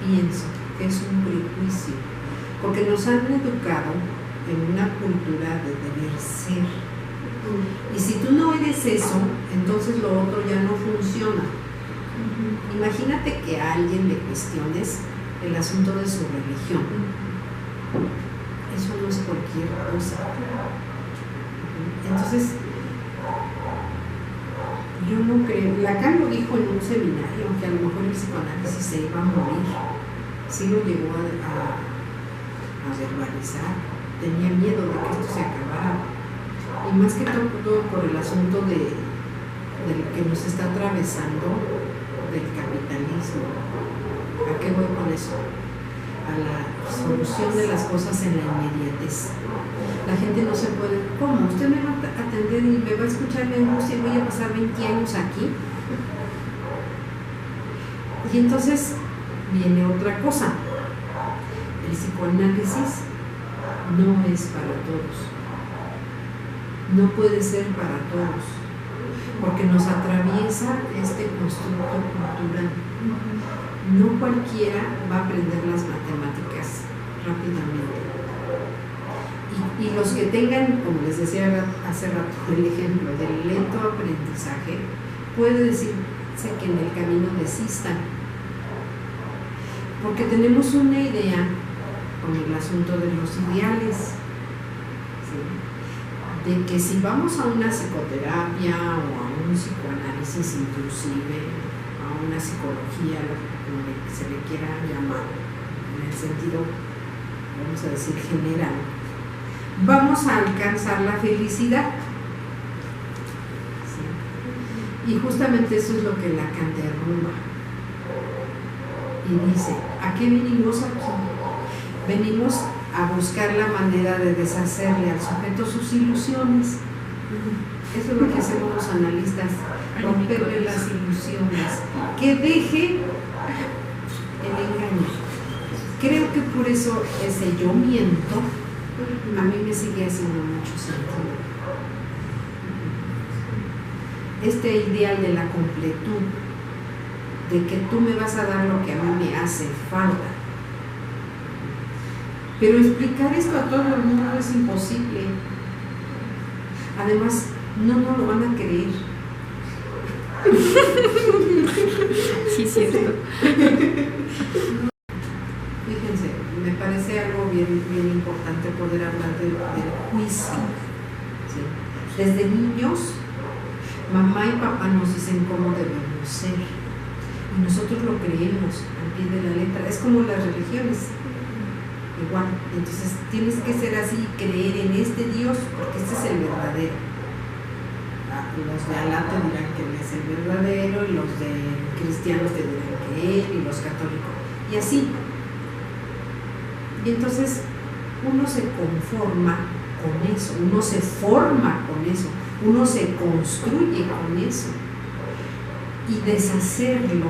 Pienso que es un prejuicio, porque nos han educado en una cultura de deber ser. Y si tú no eres eso, entonces lo otro ya no funciona. Imagínate que a alguien le cuestiones el asunto de su religión. Eso no es cualquier cosa. Entonces, yo no creo, Lacan lo dijo en un seminario, que a lo mejor el psicoanálisis se iba a morir. Sí lo llegó a verbalizar, tenía miedo de que esto se acabara. Y más que todo por el asunto de que nos está atravesando del capitalismo. ¿A qué voy con eso? A la solución de las cosas en la inmediatez. La gente no se puede, ¿cómo? Usted me va a atender y me va a escuchar mi angustia y voy a pasar 20 años aquí. Y entonces viene otra cosa. El psicoanálisis no es para todos. No puede ser para todos, porque nos atraviesa este constructo cultural. No cualquiera va a aprender las matemáticas rápidamente. Y los que tengan, como les decía hace rato, el ejemplo del lento aprendizaje, puede decirse que en el camino desistan. Porque tenemos una idea con el asunto de los ideales, ¿sí? De que si vamos a una psicoterapia o a un psicoanálisis inclusive, a una psicología, como se le quiera llamar, en el sentido, vamos a decir, general, vamos a alcanzar la felicidad. ¿Sí? Y justamente eso es lo que Lacan derrumba. Y dice, ¿a qué venimos aquí? Venimos a buscar la manera de deshacerle al sujeto sus ilusiones. Eso es lo que hacemos los analistas, romperle las ilusiones, que deje el engaño. Creo que por eso ese yo miento a mí me sigue haciendo mucho sentido. Este ideal de la completud, de que tú me vas a dar lo que a mí me hace falta. Pero explicar esto a todo el mundo es imposible. Además, no lo van a creer. Sí, cierto. Fíjense, me parece algo bien importante poder hablar del juicio. ¿Sí? Desde niños, mamá y papá nos dicen cómo debemos ser. Y nosotros lo creemos al pie de la letra. Es como las religiones. Igual, entonces tienes que ser así, creer en este Dios, porque este es el verdadero. Los de Alá te dirán que Él es el verdadero, y los de cristianos te dirán que Él, y los católicos, y así. Y entonces uno se conforma con eso, uno se forma con eso, uno se construye con eso. Y deshacerlo,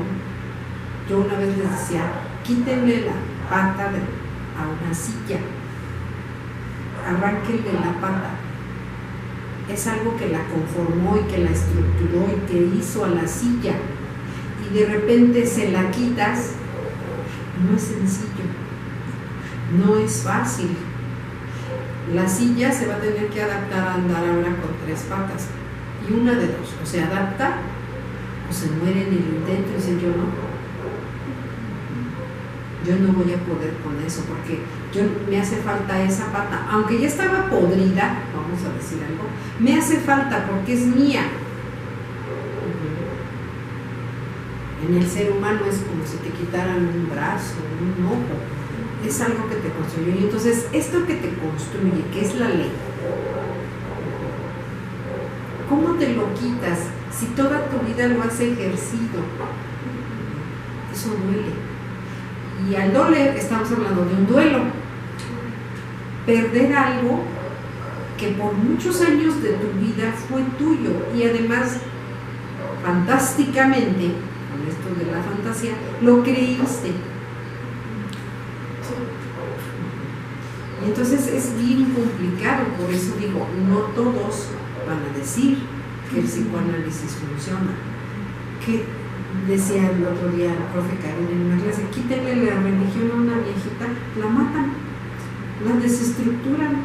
yo una vez les decía, quítenle la pata a una silla, arránquenle la pata. Es algo que la conformó y que la estructuró y que hizo a la silla. Y de repente se la quitas, no es sencillo, no es fácil. La silla se va a tener que adaptar a andar ahora con 3 patas. Y una de dos, o se adapta o se muere en el intento y dice yo no voy a poder con eso porque me hace falta esa pata, aunque ya estaba podrida, vamos a decir algo, me hace falta porque es mía. En el ser humano es como si te quitaran un brazo, un ojo, es algo que te construyó. Y entonces esto que te construye, que es la ley, ¿cómo te lo quitas si toda tu vida lo has ejercido? Eso duele. Y al doler, estamos hablando de un duelo. Perder algo que por muchos años de tu vida fue tuyo y además, fantásticamente, con esto de la fantasía, lo creíste. Y entonces es bien complicado, por eso digo, no todos van a decir que el psicoanálisis funciona. Que decía el otro día el profe Karen en una clase, quítenle la religión a una viejita, la matan, la desestructuran,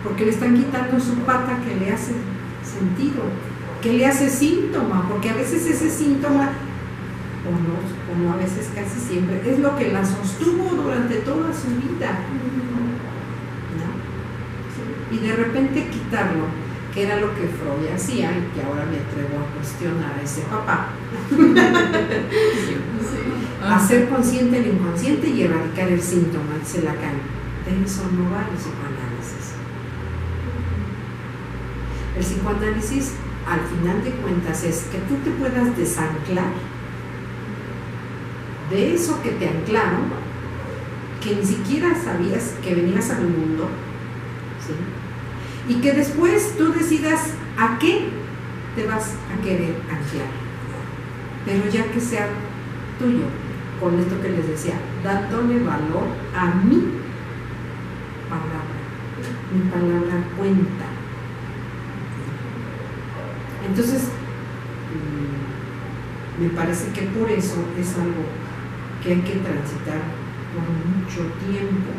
porque le están quitando su pata que le hace sentido, que le hace síntoma, porque a veces ese síntoma, o no a veces casi siempre, es lo que la sostuvo durante toda su vida, ¿no? Y de repente quitarlo, que era lo que Freud hacía, y que ahora me atrevo a cuestionar a ese papá. Hacer consciente el inconsciente y erradicar el síntoma, dice Lacan. De eso no va el psicoanálisis. El psicoanálisis, al final de cuentas, es que tú te puedas desanclar de eso que te anclaron, que ni siquiera sabías que venías al mundo, ¿sí? Y que después tú decidas a qué te vas a querer anclar, pero ya que sea tuyo, con esto que les decía, dándole valor a mi palabra cuenta. Entonces, me parece que por eso es algo que hay que transitar por mucho tiempo.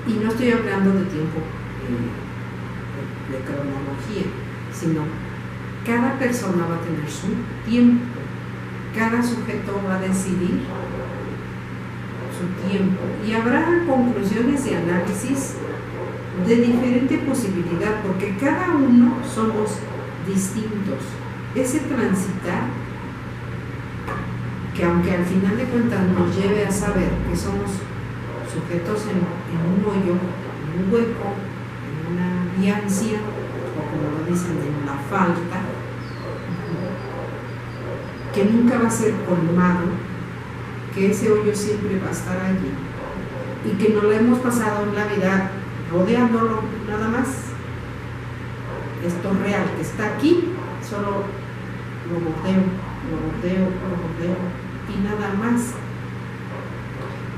Y no estoy hablando de tiempo de cronología, sino cada persona va a tener su tiempo, cada sujeto va a decidir su tiempo y habrá conclusiones y análisis de diferente posibilidad, porque cada uno somos distintos. Ese transitar, que aunque al final de cuentas nos lleve a saber que somos sujetos en un hoyo, en un hueco, en una viancia, o como lo dicen, en la falta, que nunca va a ser colmado, que ese hoyo siempre va a estar allí, y que no lo hemos pasado en la vida rodeándolo nada más. Esto real que está aquí, solo lo bordeo, y nada más.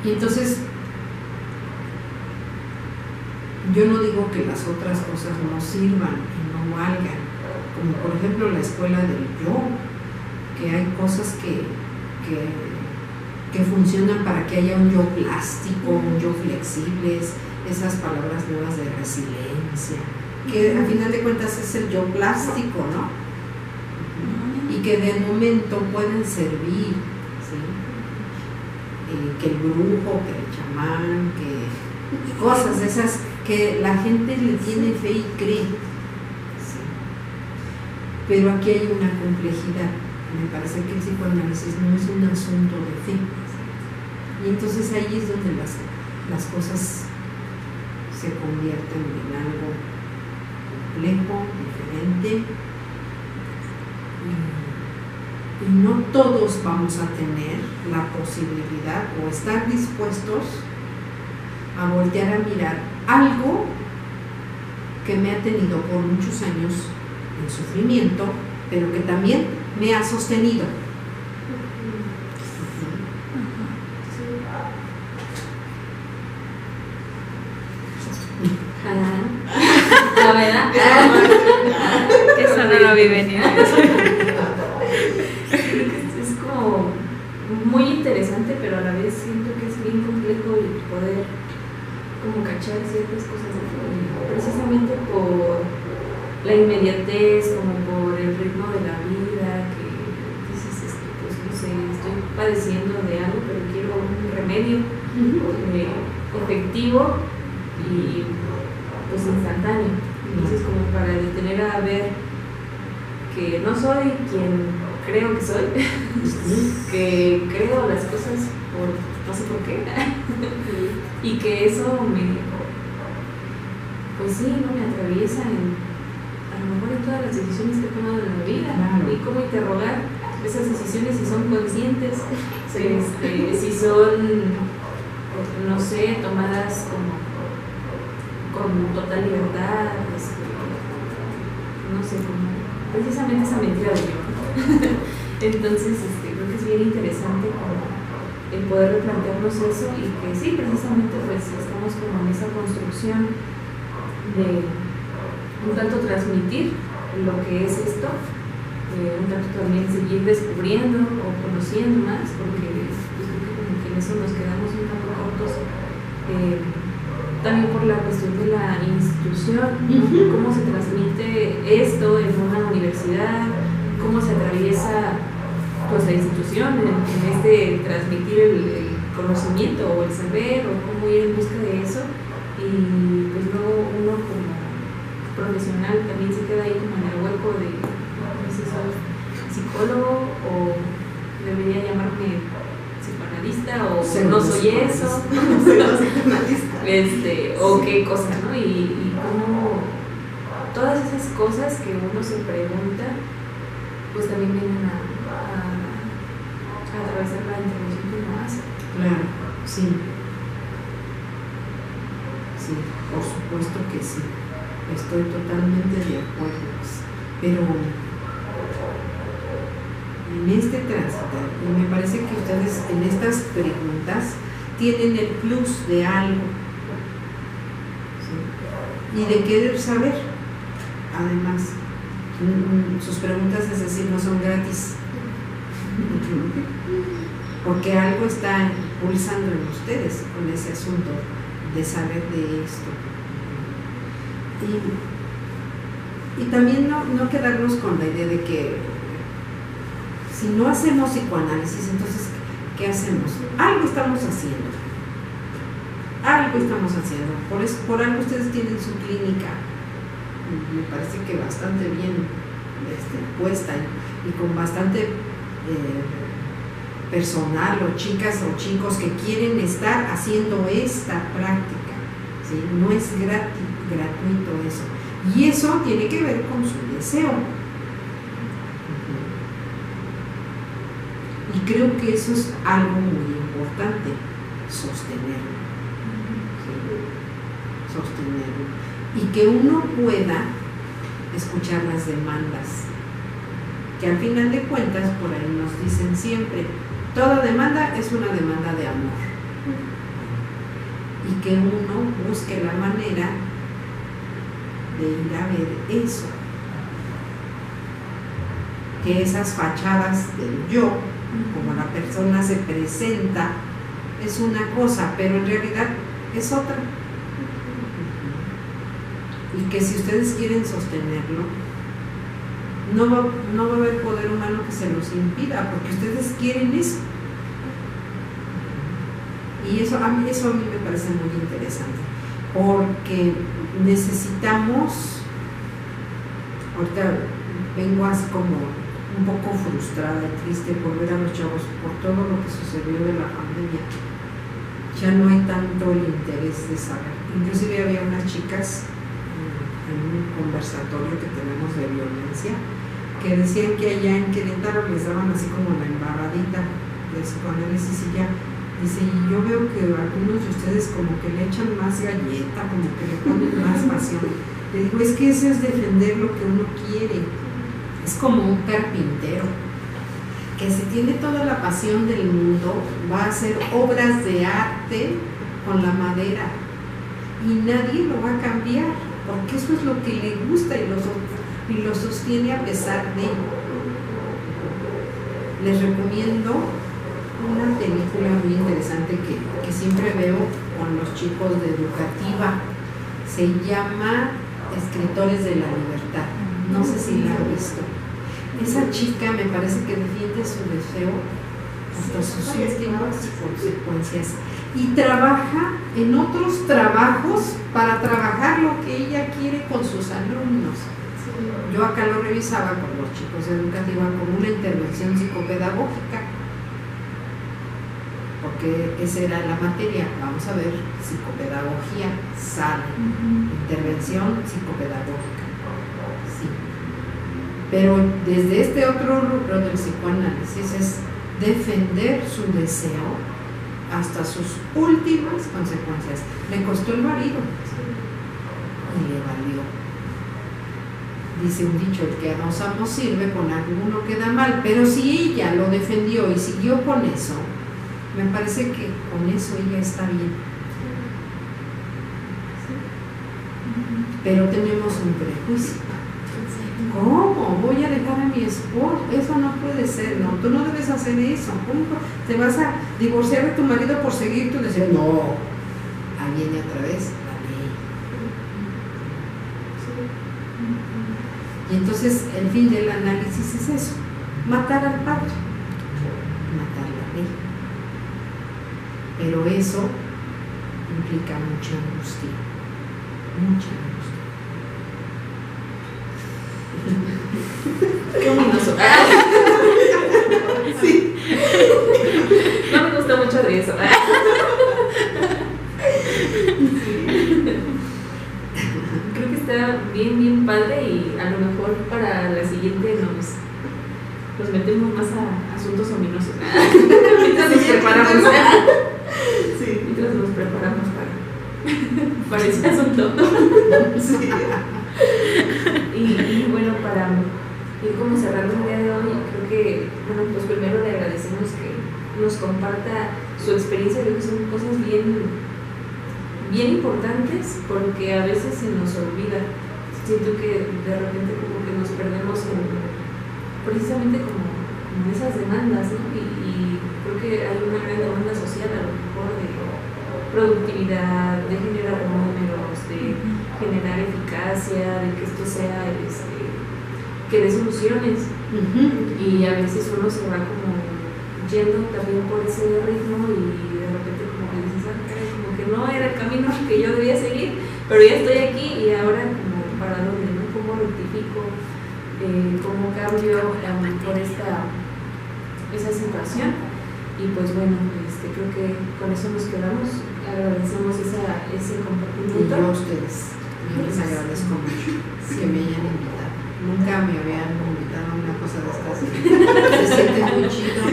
Y entonces, yo no digo que las otras cosas no sirvan y no valgan, como por ejemplo la escuela del yo, que hay cosas que funcionan para que haya un yo plástico, un yo flexible, esas palabras nuevas de resiliencia, que a final de cuentas es el yo plástico, ¿no? Y que de momento pueden servir, ¿sí? Que el brujo, que el chamán, que cosas de esas que la gente le tiene fe y cree, ¿sí? Pero aquí hay una complejidad. Me parece que el psicoanálisis no es un asunto de fe, y entonces ahí es donde las cosas se convierten en algo complejo, diferente, y no todos vamos a tener la posibilidad o estar dispuestos a voltear a mirar algo que me ha tenido por muchos años en sufrimiento, pero que también me ha sostenido. La verdad, Que eso no lo vi venir. es como muy interesante, pero a la vez siento que es bien complejo el poder como cachar ciertas cosas, precisamente por la inmediatez, como por el ritmo de la vida, que dices, pues no sé, estoy padeciendo de algo, pero quiero un remedio efectivo y pues instantáneo. Entonces, como para detener a ver que no soy quien creo que soy, que creo las cosas por no sé por qué, y que eso pues sí, ¿no? Me atraviesa a lo mejor en todas las decisiones que he tomado en la vida, y cómo interrogar esas decisiones si son conscientes, si son, no sé, tomadas con total libertad, no sé, como precisamente esa mentira de yo. Entonces, creo que es bien interesante como el poder replantearnos eso, y que sí, precisamente pues estamos como en esa construcción de un tanto transmitir lo que es esto, un tanto también seguir descubriendo o conociendo más, porque pues, creo que como que en eso nos quedamos un tanto cortos, también por la cuestión de la institución, ¿no? Cómo se transmite esto en una universidad, cómo se atraviesa pues la institución en transmitir el conocimiento o el saber, o cómo ir en busca de eso, y pues luego uno como profesional también se queda ahí como en el hueco de no sé si soy psicólogo o debería llamarme psicoanalista o no soy eso, o qué cosa, ¿no? Y cómo todas esas cosas que uno se pregunta pues también vienen a atravesar la intervención que uno hace. Claro, sí. Sí, por supuesto que sí. Estoy totalmente de acuerdo. Pero en este tránsito, y me parece que ustedes en estas preguntas tienen el plus de algo, ¿sí? Y de querer saber, además. Sus preguntas, es decir, no son gratis, porque algo está pulsando en ustedes con ese asunto de saber de esto. Y también no quedarnos con la idea de que si no hacemos psicoanálisis, entonces ¿qué hacemos? Algo estamos haciendo. Por algo ustedes tienen su clínica, me parece que bastante bien puesta y con bastante personal, o chicas o chicos que quieren estar haciendo esta práctica, ¿sí? No es gratuito eso, y eso tiene que ver con su deseo, y creo que eso es algo muy importante, sostenerlo, ¿sí? Sostenerlo, y que uno pueda escuchar las demandas, que al final de cuentas por ahí nos dicen siempre, toda demanda es una demanda de amor, y que uno busque la manera de ir a ver eso, que esas fachadas del yo, como la persona se presenta, es una cosa, pero en realidad es otra. Y que si ustedes quieren sostenerlo, no va a haber poder humano que se los impida, porque ustedes quieren eso. Y eso a mí me parece muy interesante, porque necesitamos, ahorita vengo así como un poco frustrada y triste por ver a los chavos, por todo lo que sucedió de la pandemia. Ya no hay tanto el interés de saber. Inclusive había unas chicas en un conversatorio que tenemos de violencia, que decían que allá en Querétaro les daban así como la embarradita de psicoanálisis y ya, Dice, y yo veo que algunos de ustedes como que le echan más galleta, como que le ponen más pasión. Le digo, es que eso es defender lo que uno quiere. Es como un carpintero, que si tiene toda la pasión del mundo, va a hacer obras de arte con la madera. Y nadie lo va a cambiar, porque eso es lo que le gusta y lo sostiene a pesar de. Les recomiendo una película muy interesante que siempre veo con los chicos de educativa. Se llama Escritores de la Libertad. No sé si la han visto. Esa chica me parece que defiende su deseo hasta sus últimas consecuencias y trabaja en otros trabajos para trabajar lo que ella quiere con sus alumnos. Yo acá lo revisaba con los chicos de educativa como una intervención psicopedagógica, porque esa era la materia. Vamos a ver, psicopedagogía sale, intervención psicopedagógica, sí. Pero desde este otro rubro del psicoanálisis es defender su deseo hasta sus últimas consecuencias. Le costó el marido y le valió. Dice un dicho, el que a dos amos sirve, con alguno queda mal, pero si ella lo defendió y siguió con eso, me parece que con eso ella está bien. Pero tenemos un prejuicio. ¿Cómo? Voy a dejar a mi esposo. Eso no puede ser, no, tú no debes hacer eso. ¿Cómo te vas a divorciar de tu marido por seguir tu deseo? No, ahí viene otra vez la ley. Y entonces el fin del análisis es eso, matar al padre, matar la ley. Pero eso implica mucha angustia, mucha angustia. Qué ominoso. Sí. No me gusta mucho de eso. Creo que está bien padre y a lo mejor para la siguiente nos metemos más a asuntos ominosos. Mientras nos preparamos. Sí. Mientras nos preparamos para ese asunto. Sí. Y bueno, para ir como cerrando el día de hoy, creo que, bueno, pues primero le agradecemos que nos comparta su experiencia. Creo que son cosas bien importantes, porque a veces se nos olvida. Siento que de repente como que nos perdemos precisamente como esas demandas, ¿no? Y creo que hay una gran demanda social a lo mejor de productividad, de generar números, de generar eficacia, de que esto sea que dé soluciones. Y a veces uno se va como yendo también por ese ritmo y de repente como que dices, como que no era el camino que yo debía seguir, pero ya estoy aquí y ahora como para dónde, ¿no? ¿Cómo rectifico? ¿Cómo cambio por esa situación? Y pues bueno, creo que con eso nos quedamos. Agradecemos ese compartimiento. Y yo a ustedes, yo les agradezco mucho que me hayan invitado. Nunca me habían invitado a una cosa de estas. Se siente muy chido,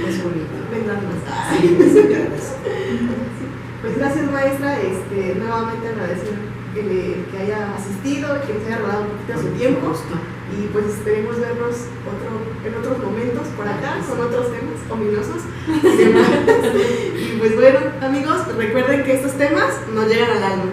es bonito. Sí, les agradezco. Pues gracias, maestra. Nuevamente agradecer que haya asistido, que nos haya robado un poquito de su tiempo. Y pues esperemos vernos en otros momentos por acá con otros temas ominosos. Y pues bueno, amigos, recuerden que estos temas nos llegan al alma.